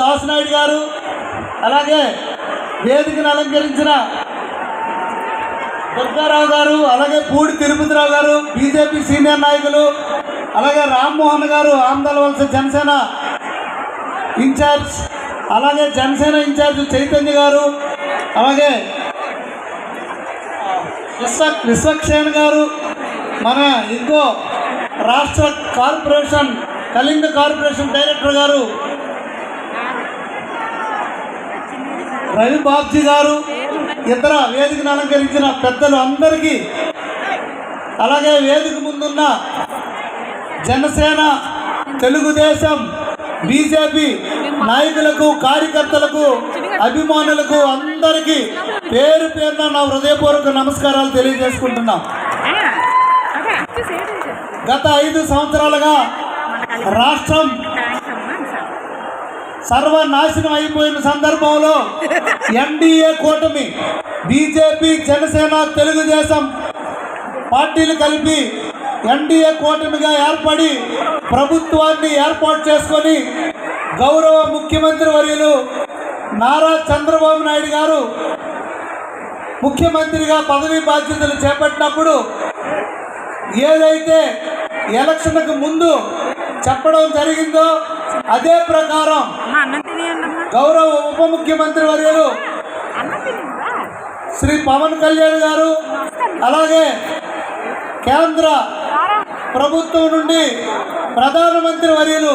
దాసనాయుడు గారు, అలాగే వేదికను అలంకరించిన దుర్గారావు గారు, అలాగే పూడి తిరుపతిరావు గారు, బీజేపీ సీనియర్ నాయకులు, అలాగే రామ్మోహన్ గారు ఆందోళన వలస జనసేన ఇన్ఛార్జ్, అలాగే జనసేన ఇన్ఛార్జ్ చైతన్య గారు, అలాగే విశ్వక్షేణ్ గారు, మన ఇంకో రాష్ట్ర కార్పొరేషన్ కళింగ కార్పొరేషన్ డైరెక్టర్ గారు రవి బాబ్జీ గారు, ఇతర వేదికను అలంకరించిన పెద్దలు అందరికీ, అలాగే వేదిక ముందున్న జనసేన, తెలుగుదేశం, బీజేపీ నాయకులకు, కార్యకర్తలకు, అభిమానులకు అందరికీ పేరు పేరున నా హృదయపూర్వక నమస్కారాలు తెలియజేసుకుంటున్నాం. గత 5 సంవత్సరాలుగా రాష్ట్రం సర్వనాశనం అయిపోయిన సందర్భంలో ఎన్డీఏ కూటమి బీజేపీ, జనసేన, తెలుగుదేశం పార్టీలు కలిపి ఎన్డీఏ కూటమిగా ఏర్పడి ప్రభుత్వాన్ని ఏర్పాటు చేసుకొని గౌరవ ముఖ్యమంత్రి వర్యులు నారా చంద్రబాబు నాయుడు గారు ముఖ్యమంత్రిగా పదవీ బాధ్యతలు చేపట్టినప్పుడు ఏదైతే ఎలక్షన్కు ముందు చెప్పడం జరిగిందో అదే ప్రకారం గౌరవ ఉప ముఖ్యమంత్రి వర్యులు శ్రీ పవన్ కళ్యాణ్ గారు, అలాగే కేంద్ర ప్రభుత్వం నుండి ప్రధానమంత్రి వర్యులు